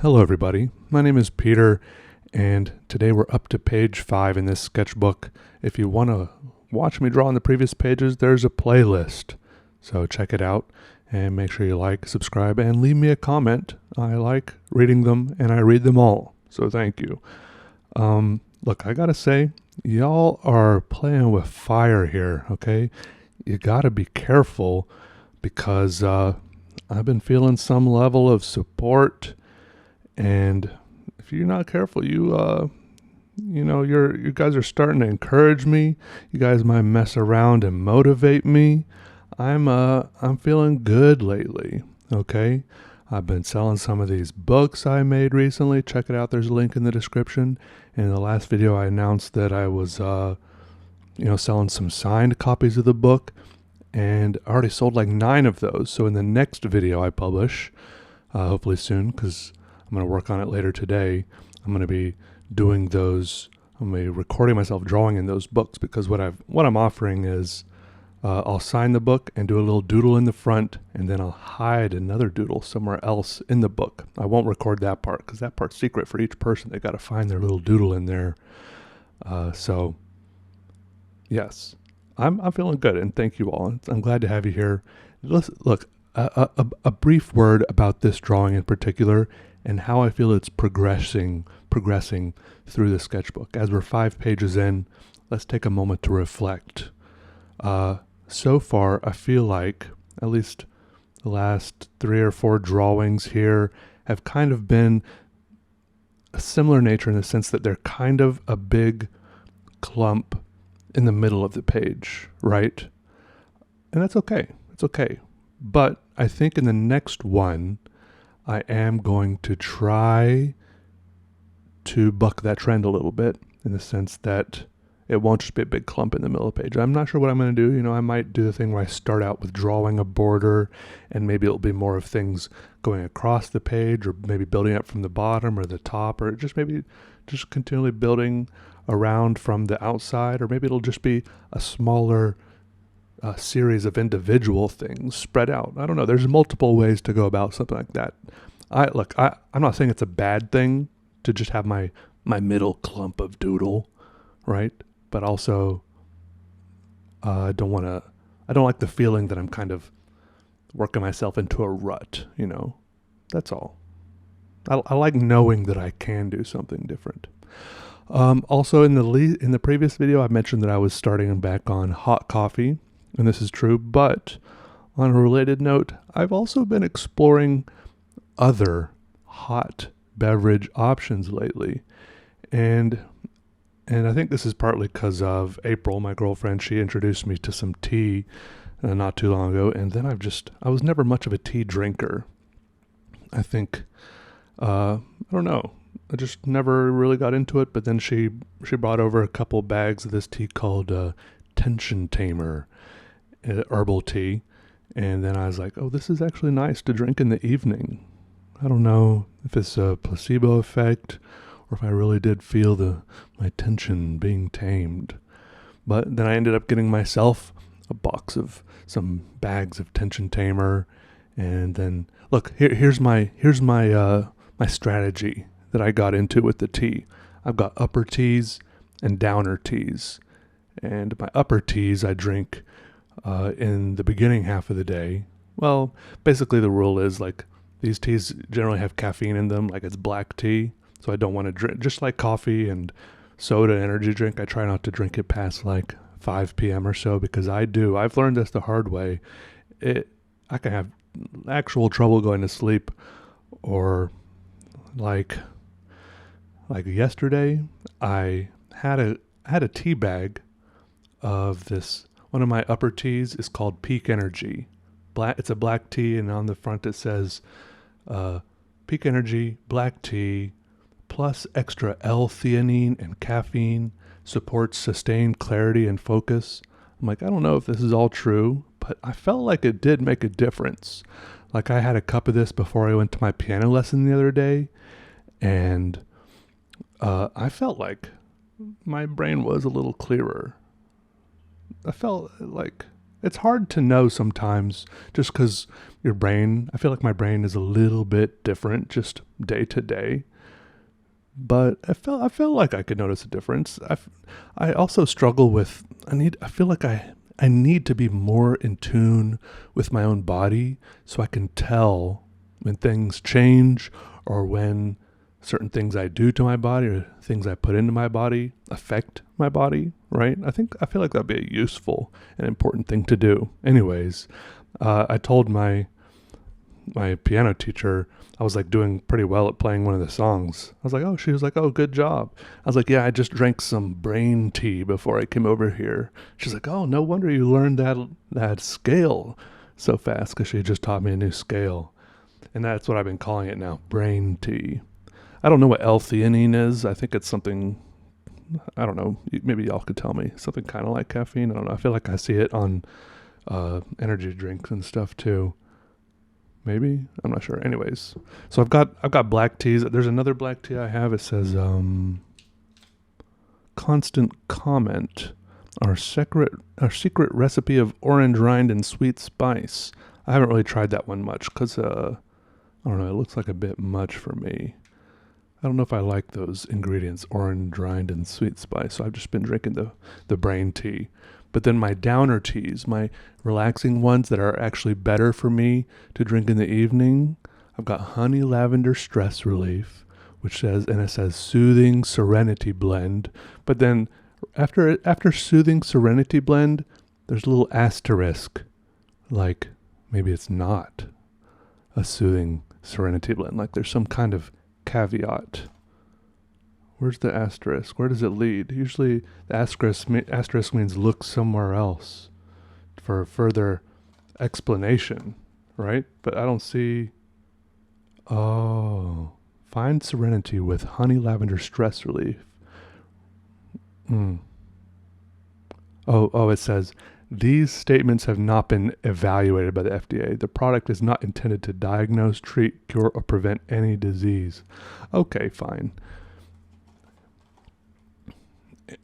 Hello everybody, my name is Peter, and today we're up to page 5 in this sketchbook. If you want to watch me draw on the previous pages, there's a playlist, so check it out and make sure you like, subscribe, and leave me a comment. I like reading them and I read them all, so thank you. Look, I gotta say, y'all are playing with fire here, okay? You gotta be careful because I've been feeling some level of support. And if you're not careful, you guys are starting to encourage me. You guys might mess around and motivate me. I'm feeling good lately. Okay, I've been selling some of these books I made recently. Check it out. There's a link in the description. In the last video, I announced that I was selling some signed copies of the book, and I already sold like 9 of those. So in the next video I publish, hopefully soon, because I'm going to work on it later today, I'm going to be doing those. I'm going to be recording myself drawing in those books, because what I'm offering is I'll sign the book and do a little doodle in the front, and then I'll hide another doodle somewhere else in the book. I won't record that part because that part's secret for each person. They got to find their little doodle in there. So yes, I'm feeling good, and thank you all. I'm glad to have you here. Look, a brief word about this drawing in particular, and how I feel it's progressing through the sketchbook. As we're 5 pages in, let's take a moment to reflect. So far, I feel like at least the last 3 or 4 drawings here have kind of been a similar nature, in the sense that they're kind of a big clump in the middle of the page, right? And that's okay. It's okay. But I think in the next one, I am going to try to buck that trend a little bit, in the sense that it won't just be a big clump in the middle of the page. I'm not sure what I'm going to do. I might do the thing where I start out with drawing a border, and maybe it'll be more of things going across the page, or maybe building up from the bottom or the top, or maybe continually building around from the outside, or maybe it'll just be a smaller series of individual things spread out. I don't know. There's multiple ways to go about something like that. I'm not saying it's a bad thing to just have my middle clump of doodle, right? But also, I don't like the feeling that I'm kind of working myself into a rut. That's all. I like knowing that I can do something different. Also, in the previous video, I mentioned that I was starting back on hot coffee. And this is true, but on a related note, I've also been exploring other hot beverage options lately. And I think this is partly because of April, my girlfriend. She introduced me to some tea not too long ago, and then I was never much of a tea drinker. I think, I don't know, I just never really got into it, but then she brought over a couple bags of this tea called Tension Tamer, herbal tea, and then I was like, oh, this is actually nice to drink in the evening. I don't know if it's a placebo effect, or if I really did feel my tension being tamed. But then I ended up getting myself a box of some bags of Tension Tamer, and then look, here's my strategy that I got into with the tea. I've got upper teas and downer teas, and my upper teas I drink in the beginning half of the day. Well, basically the rule is, like, these teas generally have caffeine in them, like it's black tea, so I don't want to drink, just like coffee and soda, energy drink, I try not to drink it past like 5 p.m. or so, because I've learned this the hard way. I can have actual trouble going to sleep, or like yesterday, I had a tea bag of this. One of my upper teas is called Peak Energy. It's a black tea, and on the front it says Peak Energy Black Tea plus extra L-theanine and caffeine, supports sustained clarity and focus. I'm like, I don't know if this is all true, but I felt like it did make a difference. Like, I had a cup of this before I went to my piano lesson the other day, and I felt like my brain was a little clearer. I felt like it's hard to know sometimes just because your brain, I feel like my brain is a little bit different just day to day. But I felt like I could notice a difference. I also struggle with, I feel like I need to be more in tune with my own body so I can tell when things change or when certain things I do to my body or things I put into my body affect my body, right? I feel like that'd be a useful and important thing to do. Anyways, I told my piano teacher I was like doing pretty well at playing one of the songs. I was like, oh, she was like, oh, good job. I was like, yeah, I just drank some brain tea before I came over here. She's like, oh, no wonder you learned that scale so fast, because she just taught me a new scale. And that's what I've been calling it now, brain tea. I don't know what L-theanine is. I think it's something, I don't know, maybe y'all could tell me. Something kind of like caffeine. I don't know. I feel like I see it on energy drinks and stuff too. Maybe, I'm not sure. Anyways, so I've got black teas. There's another black tea I have. It says constant comment, our secret recipe of orange rind and sweet spice. I haven't really tried that one much because I don't know, it looks like a bit much for me. I don't know if I like those ingredients, orange rind and sweet spice. So I've just been drinking the brain tea. But then my downer teas, my relaxing ones that are actually better for me to drink in the evening, I've got honey lavender stress relief, it says soothing serenity blend. But then after soothing serenity blend, there's a little asterisk, like maybe it's not a soothing serenity blend. Like there's some kind of caveat. Where's the asterisk? Where does it lead? Usually the asterisk means look somewhere else for further explanation, right? But I don't see. Oh, find serenity with honey lavender stress relief. Oh, it says, these statements have not been evaluated by the FDA. The product is not intended to diagnose, treat, cure, or prevent any disease. Okay, fine.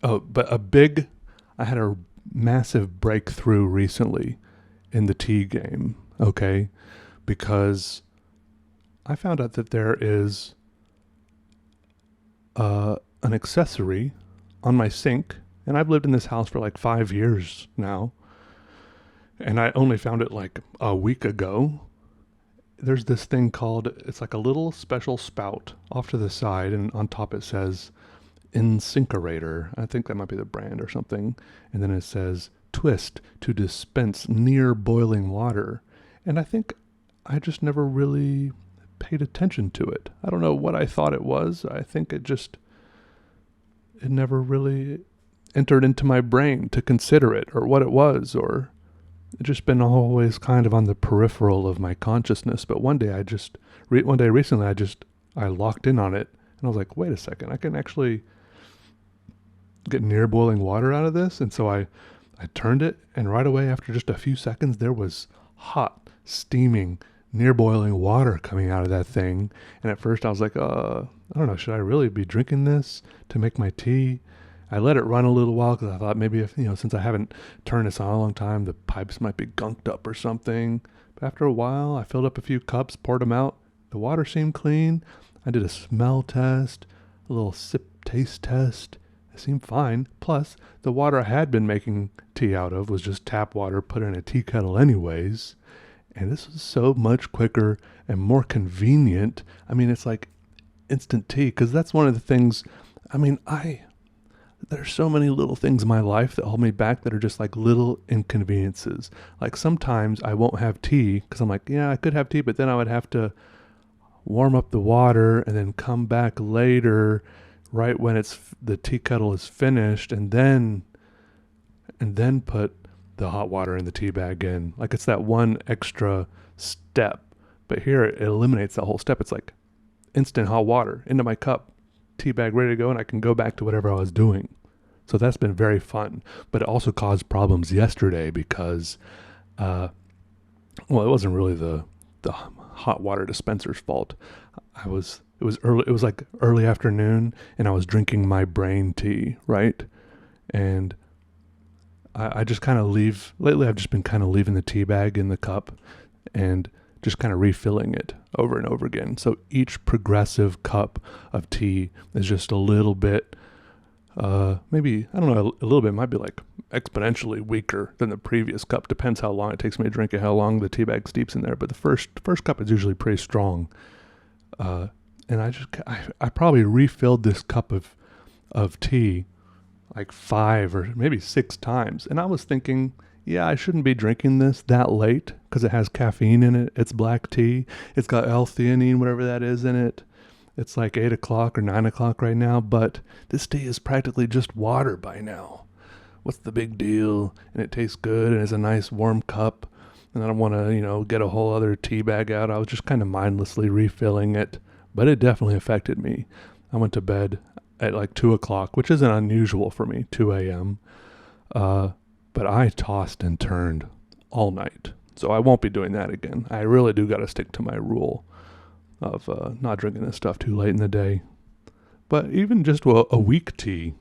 Oh, but I had a massive breakthrough recently in the tea game, okay? Because I found out that there is an accessory on my sink, and I've lived in this house for like 5 years now, and I only found it like a week ago. There's this thing called, it's like a little special spout off to the side, and on top it says Insinkerator. I think that might be the brand or something. And then it says twist to dispense near boiling water. And I think I just never really paid attention to it. I don't know what I thought it was. I think it never really entered into my brain to consider it or what it was, or it's just been always kind of on the peripheral of my consciousness. But one day recently I locked in on it, and I was like, wait a second, I can actually get near boiling water out of this. And so I turned it, and right away after just a few seconds there was hot, steaming, near boiling water coming out of that thing. And at first I was like, I don't know, should I really be drinking this to make my tea? I let it run a little while because I thought maybe if, since I haven't turned this on a long time, the pipes might be gunked up or something. But after a while, I filled up a few cups, poured them out. The water seemed clean. I did a smell test, a little sip taste test. It seemed fine. Plus, the water I had been making tea out of was just tap water put in a tea kettle anyways. And this was so much quicker and more convenient. I mean, it's like instant tea, because that's one of the things, there's so many little things in my life that hold me back that are just like little inconveniences. Like sometimes I won't have tea because I'm like, yeah, I could have tea, but then I would have to warm up the water and then come back later right when the tea kettle is finished, and then put the hot water in the tea bag in. Like it's that one extra step. But here it eliminates that whole step. It's like instant hot water into my cup, tea bag ready to go, and I can go back to whatever I was doing. So that's been very fun. But it also caused problems yesterday because it wasn't really the hot water dispenser's fault. It was like early afternoon, and I was drinking my brain tea, right? And I just kind of lately I've just been kind of leaving the tea bag in the cup and just kind of refilling it over and over again. So each progressive cup of tea is just a little bit, maybe, I don't know, a little bit, might be like exponentially weaker than the previous cup. Depends how long it takes me to drink it, how long the tea bag steeps in there. But the first cup is usually pretty strong. And I probably refilled this cup of tea like 5 or maybe 6 times. And I was thinking, yeah, I shouldn't be drinking this that late because it has caffeine in it. It's black tea. It's got L-theanine, whatever that is, in it. It's like 8 o'clock or 9 o'clock right now, but this tea is practically just water by now. What's the big deal? And it tastes good and it's a nice warm cup. And I don't want to, get a whole other tea bag out. I was just kind of mindlessly refilling it, but it definitely affected me. I went to bed at like 2 o'clock, which isn't unusual for me, 2 a.m. But I tossed and turned all night. So I won't be doing that again. I really do got to stick to my rule of not drinking this stuff too late in the day. But even just a weak tea,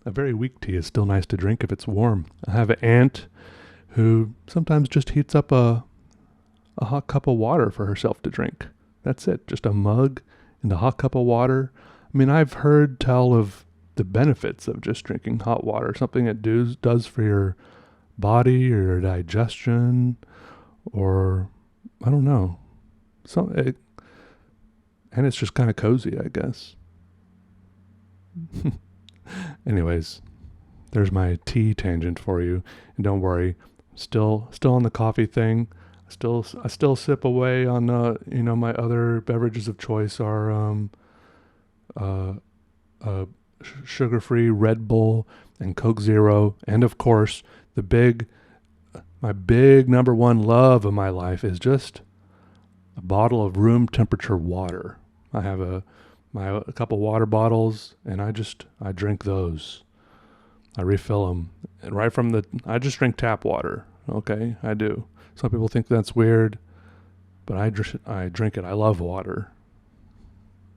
a very weak tea is still nice to drink if it's warm. I have an aunt who sometimes just heats up a hot cup of water for herself to drink. That's it, just a mug and a hot cup of water. I mean, I've heard tell of the benefits of just drinking hot water, something it does for your body or your digestion, or I don't know. And it's just kind of cozy, I guess. Anyways, there's my tea tangent for you. And don't worry, still on the coffee thing. I still sip away on my other beverages of choice are sugar-free Red Bull and Coke Zero, and of course my big number one love of my life is just a bottle of room temperature water. I have a couple water bottles, and I drink those. I refill them, and I just drink tap water. Okay, I do. Some people think that's weird, but I drink it. I love water.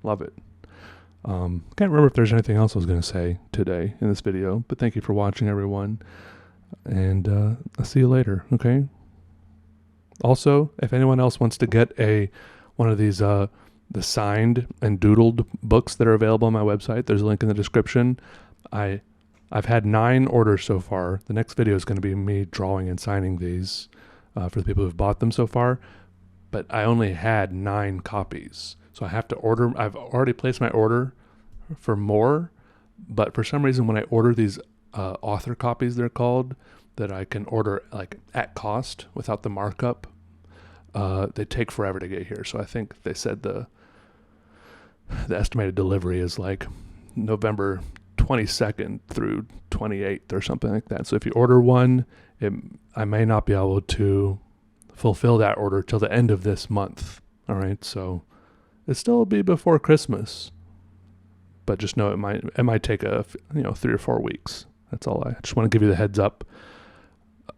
Love it. Can't remember if there's anything else I was going to say today in this video, but thank you for watching, everyone. And I'll see you later, okay? Also, if anyone else wants to get one of these the signed and doodled books that are available on my website, there's a link in the description. I've had 9 orders so far. The next video is going to be me drawing and signing these for the people who've bought them so far. But I only had 9 copies. So I have to order. I've already placed my order for more. But for some reason, when I order these author copies, they're called, that I can order like at cost without the markup, they take forever to get here. So I think they said the estimated delivery is like November 22nd through 28th or something like that. So if you order one, I may not be able to fulfill that order till the end of this month. All right, so it still will be before Christmas, but just know it might take 3 or 4 weeks. That's all. I just want to give you the heads up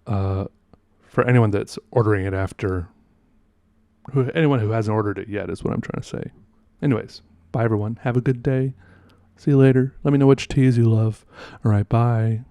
for anyone that's ordering it anyone who hasn't ordered it yet is what I'm trying to say. Anyways, bye everyone. Have a good day. See you later. Let me know which teas you love. All right, bye.